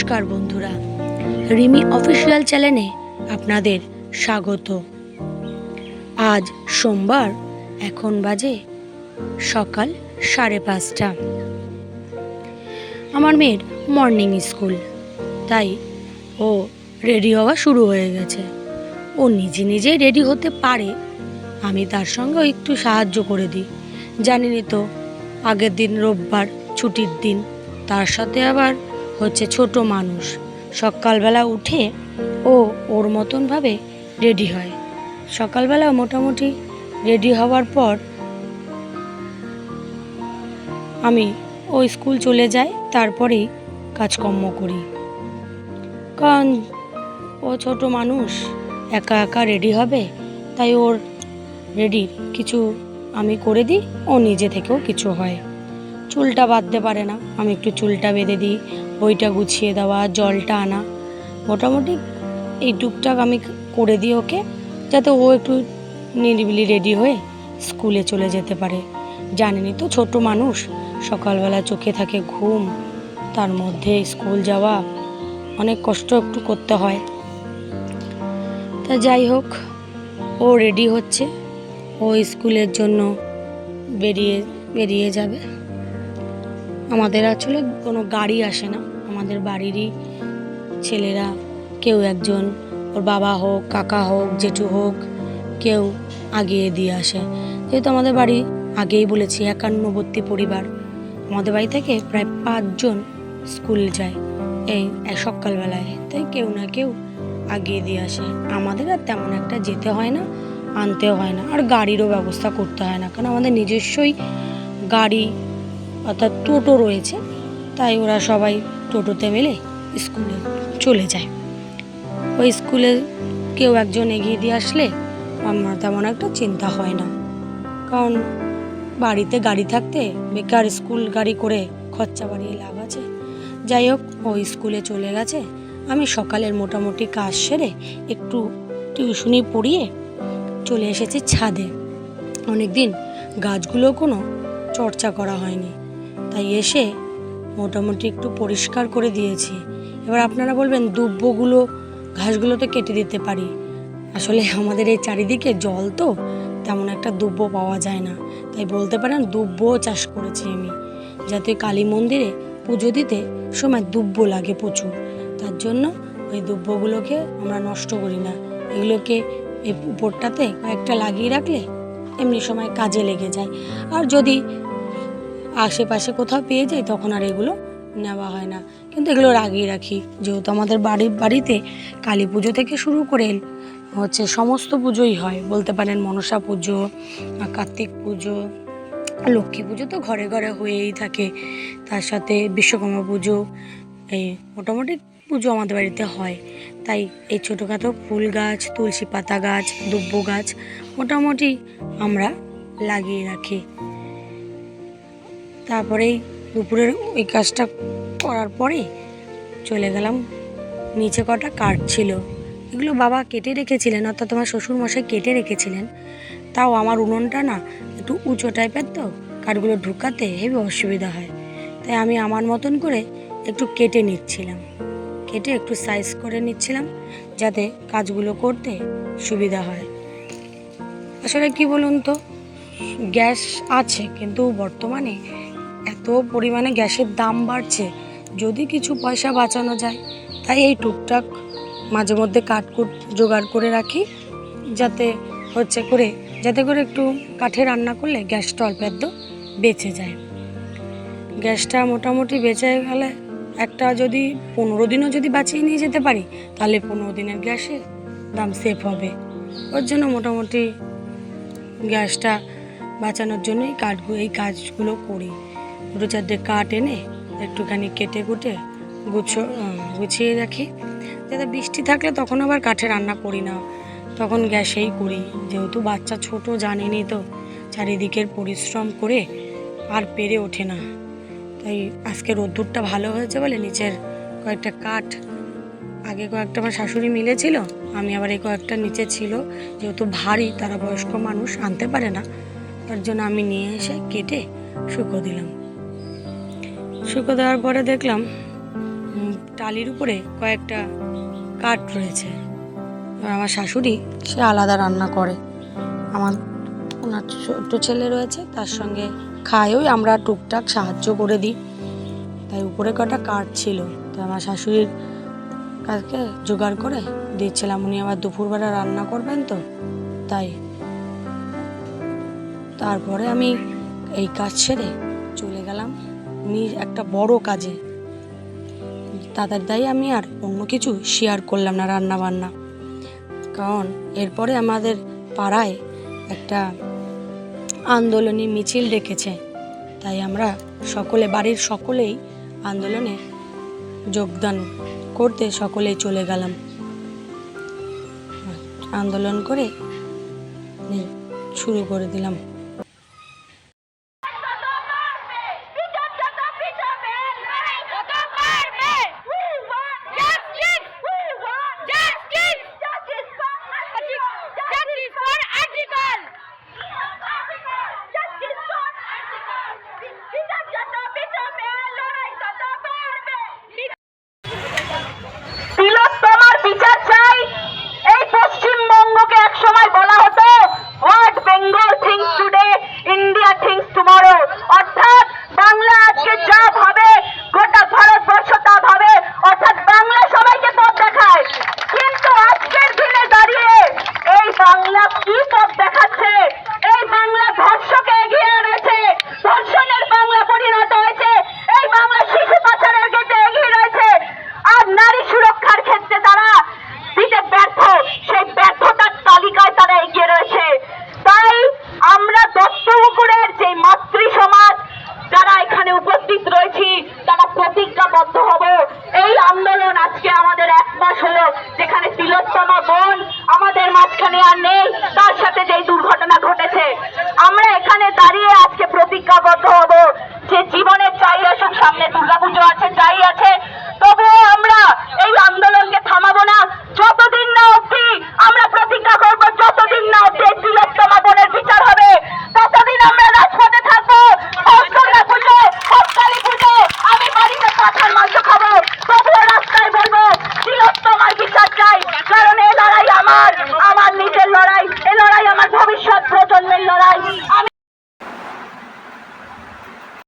নমস্কার বন্ধুরা, রিমি অফিসিয়াল চ্যানেলে আপনাদের স্বাগত। আজ সোমবার, এখন বাজে সকাল 5:30। আমার মেয়ের মর্নিং স্কুল, তাই ও রেডি হওয়া শুরু হয়ে গেছে। ও নিজে নিজেই রেডি হতে পারে, আমি তার সঙ্গে একটু সাহায্য করে দিই। জানেনই তো, আগের দিন রোববার ছুটির দিন, তার সাথে আবার হচ্ছে ছোট মানুষ। সকালবেলা উঠে ও ওর মতনভাবে রেডি হয়। সকালবেলা মোটামুটি রেডি হওয়ার পর আমি ও স্কুল চলে যাই, তারপরেই কাজকর্ম করি। কারণ ও ছোট মানুষ, একা একা রেডি হবে, তাই ওর রেডির কিছু আমি করে দিই, ও নিজে থেকেও কিছু হয়। চুলটা বাঁধতে পারে না, আমি একটু চুলটা বেঁধে দিই, বইটা গুছিয়ে দেওয়া, জলটা আনা, মোটামুটি এই টুকটাক আমি করে দিই ওকে, যাতে ও একটু নিরিবিলি রেডি হয়ে স্কুলে চলে যেতে পারে। জানেনই তো, ছোট মানুষ, সকালবেলা চোখে থাকে ঘুম, তার মধ্যে স্কুল যাওয়া অনেক কষ্ট একটু করতে হয়। তা যাই হোক, ও রেডি হচ্ছে, ও স্কুলের জন্য বেরিয়ে যাবে। আমাদের আসলে কোনো গাড়ি আসে না, আমাদের বাড়িরই ছেলেরা কেউ একজন, ওর বাবা হোক, কাকা হোক, জেঠু হোক, কেউ আগিয়ে দিয়ে আসে। যেহেতু আমাদের বাড়ি, আগেই বলেছি, 51 পরিবার, আমাদের বাড়ি থেকে প্রায় 5 জন স্কুল যায় এই সকালবেলায়, তাই কেউ না কেউ আগিয়ে দিয়ে আসে। আমাদের আর তেমন একটা যেতে হয় না, আনতেও হয় না, আর গাড়িরও ব্যবস্থা করতে হয় না, কারণ আমাদের নিজস্বই গাড়ি অর্থাৎ টোটো রয়েছে, তাই ওরা সবাই টোটোতে মেলে স্কুলে চলে যায়। ওই স্কুলে কেউ একজন এগিয়ে দিয়ে আসলে আমার তেমন একটা চিন্তা হয় না, কারণ বাড়িতে গাড়ি থাকতে বেকার স্কুল গাড়ি করে খরচা বাড়িয়ে লাভ আছে। যাই হোক, ওই স্কুলে চলে গেছে। আমি সকালের মোটামুটি কাজ সেরে একটু টিউশনি পড়িয়ে চলে এসেছি ছাদে। অনেকদিন গাছগুলো কোনো চর্চা করা হয়নি, তাই এসে মোটামুটি একটু পরিষ্কার করে দিয়েছি। এবার আপনারা বলবেন, দুব্বগুলো, ঘাসগুলো তো কেটে দিতে পারি। আসলে আমাদের এই চারিদিকে জল তো, তেমন একটা দুব্ব পাওয়া যায় না, তাই বলতে পারেন দুব্বও চাষ করেছি আমি, যাতে কালী মন্দিরে পুজো দিতে সময় দুব্ব লাগে প্রচুর। তার জন্য ওই দুব্বগুলোকে আমরা নষ্ট করি না, এগুলোকে এই উপরটাতে কয়েকটা লাগিয়ে রাখলে এমনি সময় কাজে লেগে যায়। আর যদি আশেপাশে কোথাও পেয়ে যাই তখন আর এগুলো নেওয়া হয় না, কিন্তু এগুলো লাগিয়ে রাখি। যেহেতু আমাদের বাড়িতে কালী পুজো থেকে শুরু করে হচ্ছে সমস্ত পুজোই হয়, বলতে পারেন মনসা পুজো, কার্তিক পুজো, লক্ষ্মী পুজো তো ঘরে ঘরে হয়েই থাকে, তার সাথে বিশ্বকর্মা পুজো, এই মোটামুটি পুজো আমাদের বাড়িতে হয়। তাই এই ছোটোখাটো ফুল গাছ, তুলসী পাতা গাছ, দুব্ব গাছ মোটামুটি আমরা লাগিয়ে রাখি। তারপরেই দুপুরের ওই কাজটা করার পরে চলে গেলাম নিচে। কটা কাঠ ছিল, এগুলো বাবা কেটে রেখেছিলেন, অর্থাৎ তোমার শ্বশুরমশাই কেটে রেখেছিলেন। তাও আমার উনুনটা না একটু উঁচু টাইপের, তো কাঠগুলো ঢুকাতে হেবি অসুবিধা হয়, তাই আমি আমার মতন করে একটু কেটে নিচ্ছিলাম, কেটে একটু সাইজ করে নিচ্ছিলাম, যাতে কাজগুলো করতে সুবিধা হয়। আসলে কি বলুন তো, গ্যাস আছে, কিন্তু বর্তমানে এত পরিমাণে গ্যাসের দাম বাড়ছে, যদি কিছু পয়সা বাঁচানো যায়, তাই এই টুকটাক মাঝে মধ্যে কাঠকুট জোগাড় করে রাখি, যাতে করে একটু কাঠে রান্না করলে গ্যাসটা অল্প একটু বেঁচে যায়। গ্যাসটা মোটামুটি বেঁচে গেলে, একটা যদি 15 দিনও যদি বাঁচিয়ে নিয়ে যেতে পারি, তাহলে 15 দিনের গ্যাসের দাম সেভ হবে। ওর জন্য মোটামুটি গ্যাসটা বাঁচানোর জন্যই এই কাজগুলো করি। 2-4টে কাঠ এনে একটুখানি কেটে কুটে গুছিয়ে রাখি, যাতে বৃষ্টি থাকলে তখন আবার কাঠে রান্না করি না, তখন গ্যাসেই করি। যেহেতু বাচ্চা ছোট, জানেনই তো, চারিদিকের পরিশ্রম করে আর পেরে ওঠে না, তাই আজকে রোদ্দুরটা ভালো হয়েছে বলে নিচের কয়েকটা কাঠ, আগে কয়েকটা আমার শাশুড়ি মিলেছিল, আমি আবার এই কয়েকটা নিচে ছিল, যেহেতু ভারী, তারা বয়স্ক মানুষ আনতে পারে না, তার জন্য আমি নিয়ে এসে কেটে শুকো দিলাম। শুকো দেওয়ার পরে দেখলাম টালির উপরে কয়েকটা কাঠ রয়েছে। এবার আমার শাশুড়ি সে আলাদা রান্না করে, ওনার ছোট ছেলে রয়েছে, তার সঙ্গে খায়ও, আমরা টুকটাক সাহায্য করে দিই। তাই উপরে কটা কাঠ ছিল, তো আমার শাশুড়ির কাছে জোগাড় করে দিচ্ছিলাম। উনি আবার দুপুরবেলা রান্না করবেন, তো তাই। তারপরে আমি এই কাজ ছেড়ে চলে গেলাম একটা বড় কাজে। তাদের দায়ী আমি আর অন্য কিছু শেয়ার করলাম না, রান্না বান্না। কারণ এরপরে আমাদের পাড়ায় একটা আন্দোলনী মিছিল ডেকেছে, তাই আমরা বাড়ির সকলেই আন্দোলনে যোগদান করতে সকলেই চলে গেলাম। আন্দোলন করে শুরু করে দিলাম।